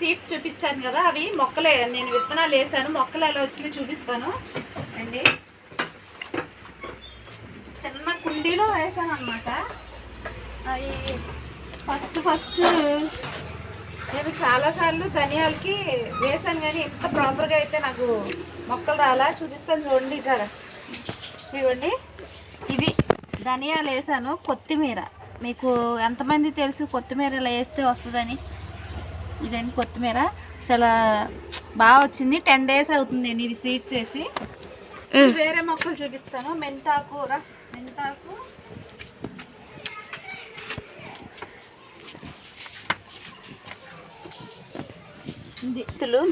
Seeds చూపించాను కదా, అవి మొక్కలే. నేను విత్తనాలు వేసాను, మొక్కలు ఎలా వచ్చినాయో చూపిస్తాను అండి. చిన్న కుండీలో వేసాను అనమాట. అవి ఫస్ట్ నేను చాలాసార్లు ధనియాలకి వేసాను, కానీ ఇంత ప్రాపర్గా అయితే నాకు మొక్కలు రాలా. చూపిస్తాను చూడండి. ఇదిగోండి, ఇవి ధనియాలు వేసాను. కొత్తిమీర, మీకు ఎంతమంది తెలుసు కొత్తిమీర ఇలా వేస్తే వస్తుందని? ఇదండి కొత్తిమీర, చాలా బాగా వచ్చింది. 10 days అవుతుంది ఇవి సీడ్స్ వేసి. వేరే మొక్కలు చూపిస్తాను. మెంతాకు,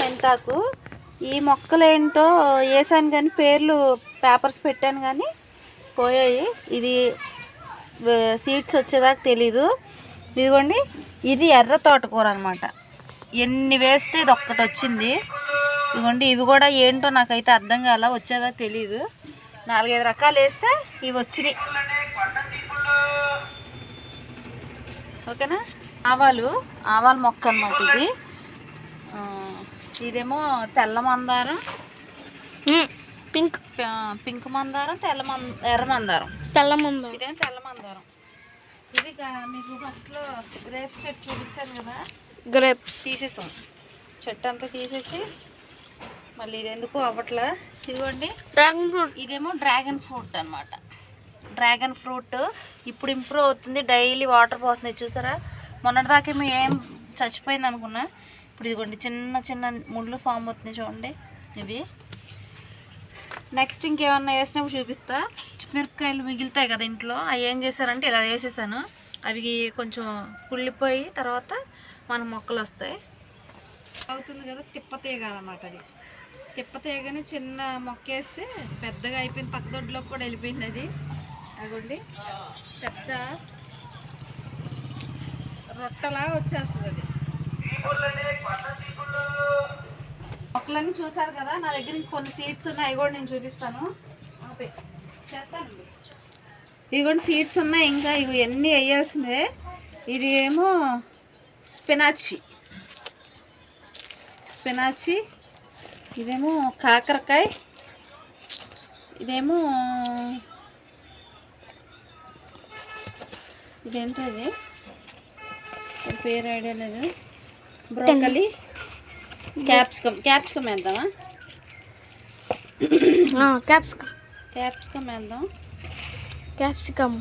మెంతాకు. ఈ మొక్కలు ఏంటో వేసాను కానీ పేర్లు పేపర్స్ పెట్టాను కానీ పోయాయి. ఇది సీడ్స్ వచ్చేదాకా తెలీదు. ఇదిగోండి, ఇది ఎర్ర తోటకూర అనమాట. ఎన్ని వేస్తే ఇది ఒక్కటి వచ్చింది. ఇదిగోండి, ఇవి కూడా ఏంటో నాకైతే అర్థం కాల, వచ్చేదాకా తెలీదు. 4-5 రకాలు వేస్తే ఇవి వచ్చినాయి. ఓకేనా? ఆవాల మొక్క అనమాట ఇది. ఇదేమో తెల్ల మందారం, పింక్ మందారం, ఎర్ర మందారం. ఇదేమో తెల్ల మందారం. ఇది మీకు ఫస్ట్లో గ్రేప్స్ చెట్టు చూపించాను కదా, గ్రేప్స్ తీసేసాం. చెట్టు అంతా తీసేసి మళ్ళీ ఇది ఎందుకు అవ్వట్లా. ఇదిగోండి డ్రాగన్ ఫ్రూట్. ఇదేమో డ్రాగన్ ఫ్రూట్ అనమాట. డ్రాగన్ ఫ్రూట్ ఇప్పుడు ఇంప్రూవ్ అవుతుంది. డైలీ వాటర్ పోస్తున్నాయి చూసారా. మొన్నటిదాకా ఏం చచ్చిపోయింది అనుకున్నా. ఇప్పుడు ఇదిగోండి చిన్న చిన్న ముళ్ళు ఫామ్ అవుతున్నాయి చూడండి. ఇవి నెక్స్ట్ ఇంకేమన్నా వేసినప్పుడు చూపిస్తా. మిరపకాయలు మిగులుతాయి కదా ఇంట్లో, అవి ఏం చేశారంటే ఇలా వేసేసాను. అవి కొంచెం కుళ్ళిపోయి తర్వాత మన మొక్కలు వస్తాయి. అవుతుంది కదా, తిప్పతీయగలన్నమాట. అది తిప్పతీయగానే చిన్న మొక్క వేస్తే పెద్దగా అయిపోయింది. పక్క దొడ్లోకి కూడా వెళ్ళిపోయింది అది. అదిగోండి పెద్ద రొట్టలాగా వచ్చేస్తుంది అది. మొక్కలన్నీ చూసారు కదా. నా దగ్గర ఇంకొన్ని సీడ్స్ ఉన్నాయి, అవి కూడా నేను చూపిస్తాను. ఇవి కూడా సీడ్స్ ఉన్నాయి ఇంకా. ఇవి ఎన్ని వేయాల్సినవే. ఇది ఏమో స్పినాచి, ఇదేమో కాకరకాయ, ఇదేమో ఇదేంటో అది పేరు ఐడియా లేదు. బ్రోకలీ, క్యాప్సికమ్ వేద్దామా? క్యాప్సికమ్ వేద్దాం. Capsicum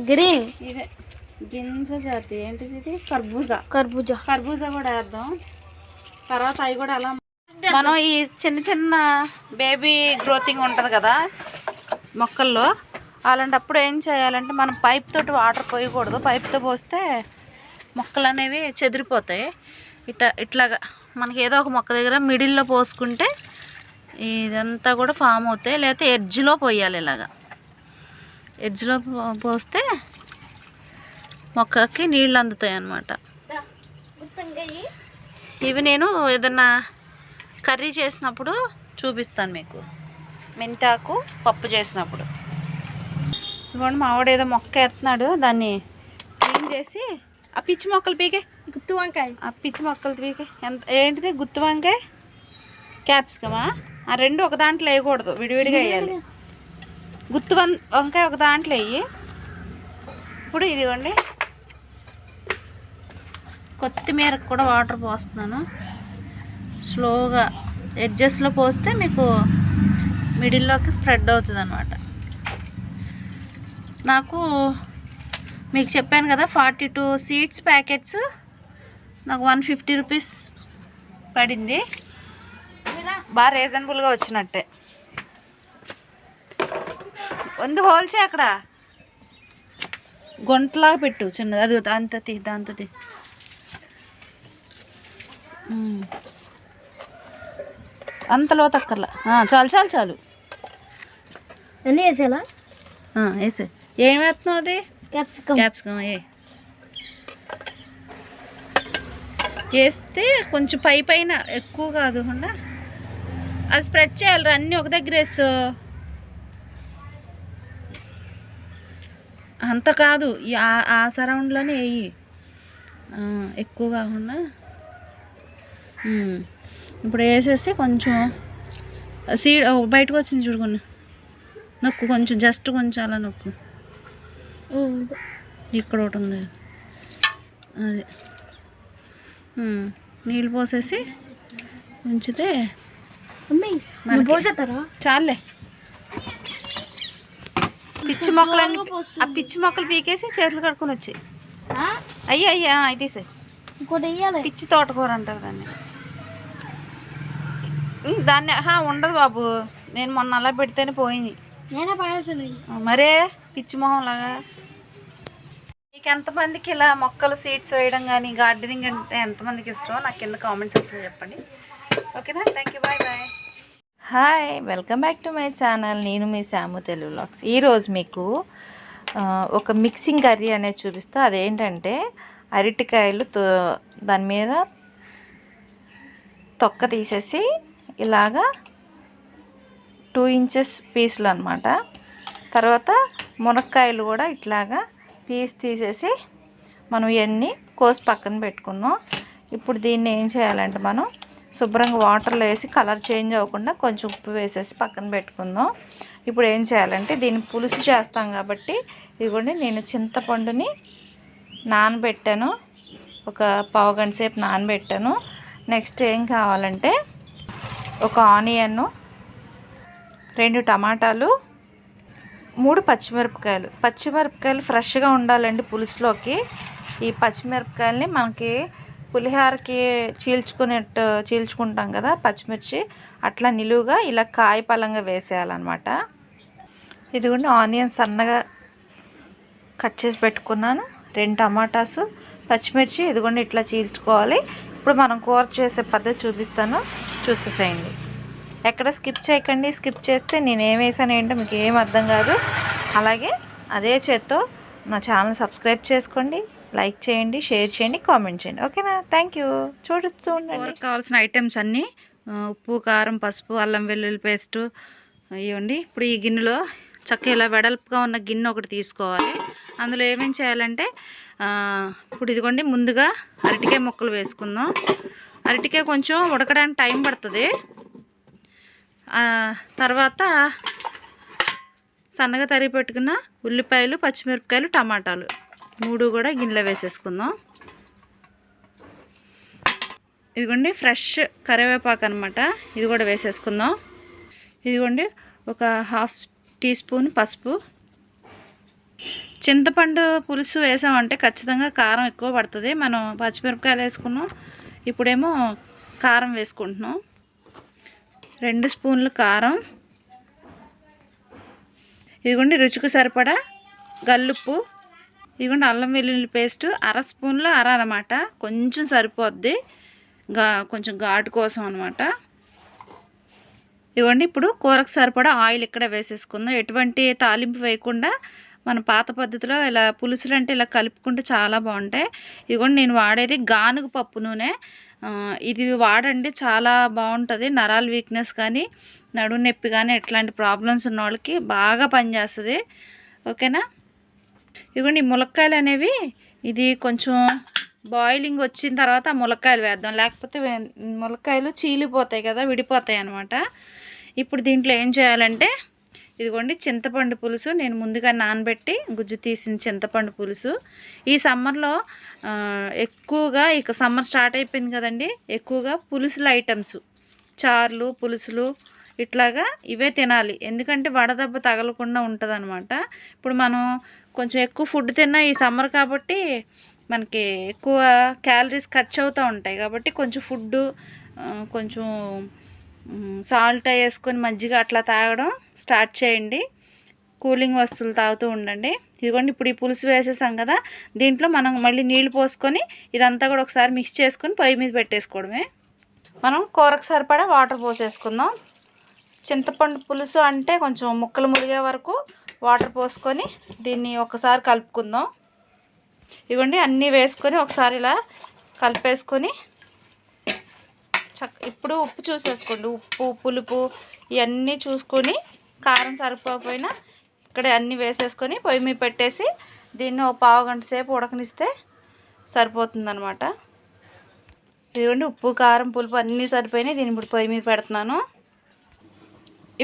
green. ఇదే గింజ జాతి ఏంటిది? ఇది కర్బూజా కూడా వేద్దాం. తర్వాత అవి కూడా ఎలా మనం ఈ చిన్న చిన్న బేబీ గ్రోతింగ్ ఉంటుంది కదా మొక్కల్లో, అలాంటప్పుడు ఏం చేయాలంటే మనం పైప్ తోటి వాటర్ పోయకూడదు. పైప్తో పోస్తే మొక్కలు అనేవి చెదిరిపోతాయి. ఇట్లాగా మనకి ఏదో ఒక మొక్క దగ్గర మిడిల్లో పోసుకుంటే ఇదంతా కూడా ఫామ్ అవుతాయి. లేకపోతే ఎడ్జ్లో పోయాలి. ఇలాగా ఎడ్జ్లో పోస్తే మొక్కకి నీళ్ళు అందుతాయి అన్నమాట. ఇవి నేను ఏదన్నా కర్రీ చేసినప్పుడు చూపిస్తాను మీకు, మెంతాకు పప్పు చేసినప్పుడు. ఇదిగోండి మావాడు ఏదో మొక్క ఎత్తున్నాడు, దాన్ని క్లీన్ చేసి ఆ పిచ్చి మొక్కలు పీకే. గుత్తి వంకాయ. ఆ పిచ్చి మొక్కలు పీకే. ఏంటిది? గుత్తి వంకాయ, క్యాప్సికమా? ఆ రెండు ఒక దాంట్లో వేయకూడదు, విడివిడిగా వేయాలి. గుత్తి వంకాయ ఒక దాంట్లో వేయి. ఇప్పుడు ఇదిగోండి కొత్తిమీరకు కూడా వాటర్ పోస్తున్నాను. స్లోగా ఎడ్జెస్లో పోస్తే మీకు మిడిల్లోకి స్ప్రెడ్ అవుతుంది అన్నమాట. నాకు మీకు చెప్పాను కదా 42 సీడ్స్ ప్యాకెట్స్ నాకు 150 రూపీస్ పడింది. బాగా రీజనబుల్గా వచ్చినట్టే. హోల్చే అక్కడ గుంటలాగా పెట్టు చిన్నది. అది దాంతో అంతలో తక్కర్లా. చాలు అన్నీ వేసేలా. వేసే. ఏం వేస్తున్నావు? అది క్యాప్సికమ్ వేస్తే కొంచెం పైన ఎక్కువ కాకుండా అది స్ప్రెడ్ చేయాలి. అన్నీ ఒక దగ్గర వేసు. అంత కాదు, ఆ సరౌండ్లోనే వేయి. ఎక్కువ కాకుండా ఇప్పుడు వేసేసి కొంచెం సీడ్ బయటకు వచ్చింది చూడుకున్నా నొక్కు కొంచెం జస్ట్ కొంచెం అలా నొక్కు. ఇక్కడ ఒకటి ఉంది అది. నీళ్ళు పోసేసి ఉంచితే చాలే. పిచ్చి మొక్కలన్నీ ఆ పిచ్చి మొక్కలు పీకేసి చేతులు కడుక్కొని వచ్చాయి. అయ్యా అవి తీసే పిచ్చి తోటకూర అంటారు దాన్ని. దాన్ని ఉండదు బాబు, నేను మొన్న అలా పెడితేనే పోయింది. మరే పిచ్చి మొహం లాగా. మీకు ఎంతమందికి ఇలా మొక్కలు సీడ్స్ వేయడం కానీ గార్డెనింగ్ అంటే ఎంతమందికి ఇష్టమో నాకు కింద కామెంట్ సెక్షన్ చెప్పండి. ఓకేనా? Thank you, bye bye. Hi, welcome back to my channel. నేను మీ శాము తెలుగు వ్లాగ్స్. ఈరోజు మీకు ఒక మిక్సింగ్ కర్రీ అనేది చూపిస్తా. అదేంటంటే అరటికాయలు దాని మీద తొక్క తీసేసి ఇలాగా 2 ఇంచెస్ పీసులు అనమాట. తర్వాత మునక్కాయలు కూడా ఇట్లాగా పీస్ తీసేసి మనం ఇవన్నీ కోసి పక్కన పెట్టుకున్నాం. ఇప్పుడు దీన్ని ఏం చేయాలంటే మనం శుభ్రంగా వాటర్లో వేసి కలర్ చేంజ్ అవ్వకుండా కొంచెం ఉప్పు వేసేసి పక్కన పెట్టుకుందాం. ఇప్పుడు ఏం చేయాలంటే దీన్ని పులుసు చేస్తాం కాబట్టి ఇదిగోండి నేను చింతపండుని నానబెట్టాను, ఒక పావుగంట సేపు నానబెట్టాను. నెక్స్ట్ ఏం కావాలంటే ఒక ఆనియన్, 2 టమాటాలు, 3 పచ్చిమిరపకాయలు ఫ్రెష్గా ఉండాలండి పులుసులోకి. ఈ పచ్చిమిరపకాయలని మనకి పులిహోరకి చీల్చుకుంటాం కదా పచ్చిమిర్చి, అట్లా నిలువుగా ఇలా కాయపలంగా వేసేయాలన్నమాట. ఇదిగోండి ఆనియన్ సన్నగా కట్ చేసి పెట్టుకున్నాను, 2 టమాటాసు, పచ్చిమిర్చి ఇదిగోండి ఇట్లా చీల్చుకోవాలి. ఇప్పుడు మనం కూర చేసే పద్ధతి చూపిస్తాను, చూసేసేయండి. ఎక్కడ స్కిప్ చేయకండి. స్కిప్ చేస్తే నేను ఏం వేసాను ఏంటో మీకు ఏం అర్థం కాదు. అలాగే అదే చేత్తో నా ఛానల్ సబ్స్క్రైబ్ చేసుకోండి, లైక్ చేయండి, షేర్ చేయండి, కామెంట్ చేయండి. ఓకేనా? Thank you. చూడుతూ ఉండండి. కూరకు కావాల్సిన ఐటమ్స్ అన్నీ ఉప్పు, కారం, పసుపు, అల్లం వెల్లుల్లి పేస్టు ఇవ్వండి. ఇప్పుడు ఈ గిన్నెలో చక్కగా ఇలా వెడల్పుగా ఉన్న గిన్నె ఒకటి తీసుకోవాలి. అందులో ఏమేం చేయాలంటే ఇప్పుడు ఇదిగోండి ముందుగా అరటికాయ ముక్కలు వేసుకుందాం. అరటికాయ కొంచెం ఉడకడానికి టైం పడుతుంది. తర్వాత సన్నగా తరిగి పెట్టుకున్న ఉల్లిపాయలు, పచ్చిమిరపకాయలు, టమాటాలు 3 కూడా గిన్నెలో వేసేసుకుందాం. ఇదిగోండి ఫ్రెష్ కరివేపాకు అనమాట, ఇది కూడా వేసేసుకుందాం. ఇదిగోండి ఒక 1/2 టీ స్పూన్ పసుపు. చింతపండు పులుసు వేసామంటే ఖచ్చితంగా కారం ఎక్కువ పడుతుంది. మనం పచ్చిమిరపకాయలు వేసుకున్నాం, ఇప్పుడేమో కారం వేసుకుంటున్నాం. 2 స్పూన్లు కారం. ఇదిగోండి రుచికి సరిపడా గల్లుప్పు. ఇదిగోండి అల్లం వెల్లుల్లి పేస్ట్ 1/2 స్పూన్లో అన్నమాట, కొంచెం సరిపోద్ది కొంచెం ఘాటు కోసం అనమాట. ఇదిగోండి ఇప్పుడు కూరకు సరిపడా ఆయిల్ ఇక్కడ వేసేసుకుందాం. ఎటువంటి తాలింపు వేయకుండా మన పాత పద్ధతిలో ఇలా పులుసులు అంటే ఇలా కలుపుకుంటే చాలా బాగుంటాయి. ఇదిగోండి నేను వాడేది గానుగ పప్పు నూనె, ఇది వాడండి చాలా బాగుంటుంది. నరాల వీక్నెస్ కానీ నడుము నొప్పి కానీ ఎట్లాంటి ప్రాబ్లమ్స్ ఉన్న వాళ్ళకి బాగా పనిచేస్తుంది. ఓకేనా? ఇదిగోండి ఈ ములక్కాయలు అనేవి ఇది కొంచెం బాయిలింగ్ వచ్చిన తర్వాత ములక్కాయలు వేద్దాం, లేకపోతే ములక్కాయలు చీలిపోతాయి కదా, విడిపోతాయి అన్నమాట. ఇప్పుడు దీంట్లో ఏం చేయాలంటే ఇదిగోండి చింతపండు పులుసు నేను ముందుగా నానబెట్టి గుజ్జు తీసిన చింతపండు పులుసు. ఈ సమ్మర్లో ఎక్కువగా ఇక సమ్మర్ స్టార్ట్ అయిపోయింది కదండి, ఎక్కువగా పులుసుల ఐటమ్స్, చారులు, పులుసులు ఇట్లాగా ఇవే తినాలి. ఎందుకంటే వడదెబ్బ తగలకుండా ఉంటుంది అనమాట. ఇప్పుడు మనం కొంచెం ఎక్కువ ఫుడ్ తిన్నా ఈ సమ్మర్ కాబట్టి మనకి ఎక్కువ క్యాలరీస్ ఖర్చు అవుతూ ఉంటాయి కాబట్టి కొంచెం ఫుడ్డు కొంచెం సాల్ట్ వేసుకొని మజ్జిగ అట్లా తాగడం స్టార్ట్ చేయండి. కూలింగ్ వస్తువులు తాగుతూ ఉండండి. ఇదిగోండి ఇప్పుడు ఈ పులుసు వేసేసాం కదా, దీంట్లో మనం మళ్ళీ నీళ్లు పోసుకొని ఇదంతా కూడా ఒకసారి మిక్స్ చేసుకొని పొయ్యి మీద పెట్టేసుకోవడమే. మనం కూరకు సరిపడా వాటర్ పోసేసుకుందాం. చింతపండు పులుసు అంటే కొంచెం ముక్కలు ములిగే వరకు వాటర్ పోసుకొని దీన్ని ఒకసారి కలుపుకుందాం. ఇదిగోండి అన్నీ వేసుకొని ఒకసారి ఇలా కలిపేసుకొని ఇప్పుడు ఉప్పు చూసేసుకోండి. ఉప్పు, పులుపు ఇవన్నీ చూసుకొని కారం సరిపోకపోయినా ఇక్కడ అన్నీ వేసేసుకొని పొయ్యి మీద పెట్టేసి దీన్ని ఒక 1/2 గంట సేపు ఉడకనిస్తే సరిపోతుందన్నమాట. ఇదిగోండి ఉప్పు కారం పులుపు అన్నీ సరిపోయినాయి. దీన్ని ఇప్పుడు పొయ్యి మీద పెడుతున్నాను.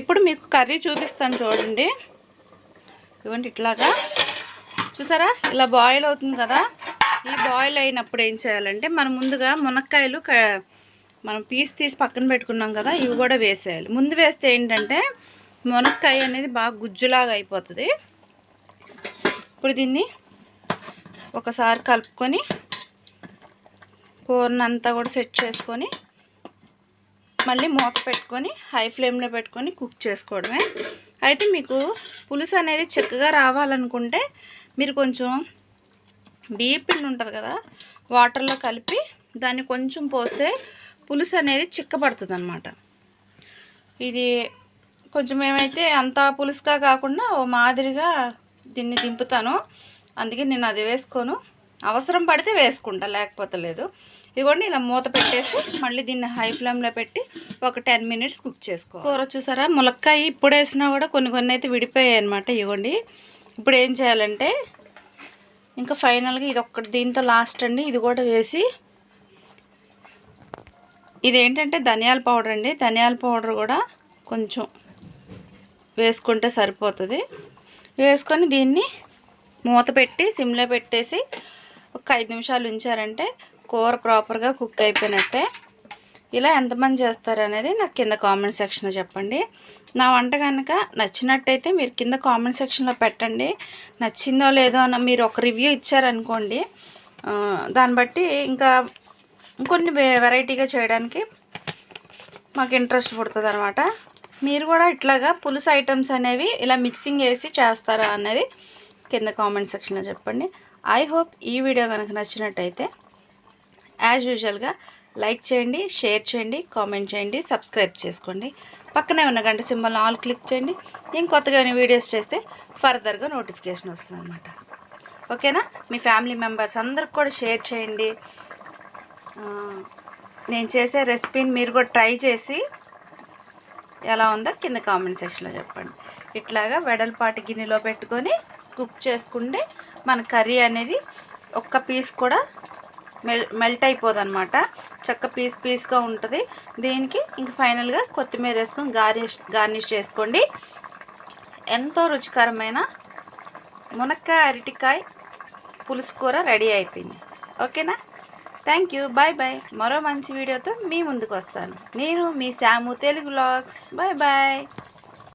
ఇప్పుడు మీకు కర్రీ చూపిస్తాను చూడండి. ఇదిగోండి ఇట్లాగా చూసారా, ఇలా బాయిల్ అవుతుంది కదా. ఈ బాయిల్ అయినప్పుడు ఏం చేయాలంటే మనం ముందుగా మునక్కాయలు మనం పీస్ తీసి పక్కన పెట్టుకున్నాం కదా, ఇవి కూడా వేసేయాలి. ముందు వేస్తే ఏంటంటే మునక్కాయ అనేది బాగా గుజ్జులాగా అయిపోతుంది. ఇప్పుడు దీన్ని ఒకసారి కలుపుకొని కూరనంతా కూడా సెట్ చేసుకొని మళ్ళీ మూత పెట్టుకొని హై ఫ్లేమ్లో పెట్టుకొని కుక్ చేసుకోవడమే. అయితే మీకు పులుసు అనేది చిక్కగా రావాలనుకుంటే మీరు కొంచెం బియ్యం పిండి ఉంటుంది కదా, వాటర్లో కలిపి దాన్ని కొంచెం పోస్తే పులుసు అనేది చిక్కబడుతుంది అన్నమాట. ఇది కొంచెం ఏమైతే అంత పులుసుగా కాకుండా ఓ మాదిరిగా దీన్ని దింపుతాను. అందుకే నేను అది వేసుకోను. అవసరం పడితే వేసుకుంటా, లేకపోతే లేదు. ఇదిగోండి ఇలా మూత పెట్టేసి మళ్ళీ దీన్ని హై ఫ్లేమ్లో పెట్టి ఒక 10 మినిట్స్ కుక్ చేసుకో. కూర చూసారా, ములక్కాయ ఇప్పుడు వేసినా కూడా కొన్ని అయితే విడిపోయాయి అనమాట. ఇదిగోండి ఇప్పుడు ఏం చేయాలంటే ఇంకా ఫైనల్గా ఇది ఒక్కటి దీంతో లాస్ట్ అండి. ఇది కూడా వేసి, ఇదేంటంటే ధనియాల పౌడర్ అండి. ధనియాల పౌడర్ కూడా కొంచెం వేసుకుంటే సరిపోతుంది. వేసుకొని దీన్ని మూత పెట్టి సిమ్లో పెట్టేసి ఒక 5 నిమిషాలు ఉంచారంటే కూర ప్రాపర్గా కుక్ అయిపోయినట్టే. ఇలా ఎంతమంది చేస్తారు అనేది నాకు కింద కామెంట్ సెక్షన్లో చెప్పండి. నా వంట కనుక నచ్చినట్టయితే మీరు కింద కామెంట్ సెక్షన్లో పెట్టండి. నచ్చిందో లేదో అన్న మీరు ఒక రివ్యూ ఇచ్చారనుకోండి, దాన్ని బట్టి ఇంకా ఇంకొన్ని వెరైటీగా చేయడానికి మాకు ఇంట్రెస్ట్ పుడుతుంది అనమాట. మీరు కూడా ఇట్లాగా పులుసు ఐటమ్స్ అనేవి ఇలా మిక్సింగ్ వేసి చేస్తారా అనేది కింద కామెంట్ సెక్షన్లో చెప్పండి. ఐ హోప్ ఈ వీడియో కనుక నచ్చినట్టయితే యాజ్ యూజువల్గా లైక్ చేయండి, షేర్ చేయండి, కామెంట్ చేయండి, సబ్స్క్రైబ్ చేసుకోండి. పక్కనే ఉన్న గంట సింబల్ ఆల్ క్లిక్ చేయండి. నేను కొత్తగా ఏమైనా వీడియోస్ చేస్తే ఫర్దర్గా నోటిఫికేషన్ వస్తుంది అనమాట. ఓకేనా? మీ ఫ్యామిలీ మెంబర్స్ అందరికి కూడా షేర్ చేయండి. నేను చేసే రెసిపీని మీరు కూడా ట్రై చేసి ఎలా ఉందో కింద కామెంట్ సెక్షన్లో చెప్పండి. ఇట్లాగా వెడల్పాటి గిన్నెలో పెట్టుకొని కుక్ చేసుకుంటే మన కర్రీ అనేది ఒక్క పీస్ కూడా మెల్ట్ అయిపోదు అనమాట. చక్క పీస్గా ఉంటుంది. దీనికి ఇంక ఫైనల్గా కొత్తిమీర వేసుకొని గార్నిష్ చేసుకోండి. ఎంతో రుచికరమైన మునక్కాయ అరటికాయ పులుసు కూర రెడీ అయిపోయింది. ఓకేనా? Thank you. Bye bye. మరో మంచి వీడియోతో మీ ముందుకు వస్తాను. నేను మీ Samu Telugu vlogs. Bye bye.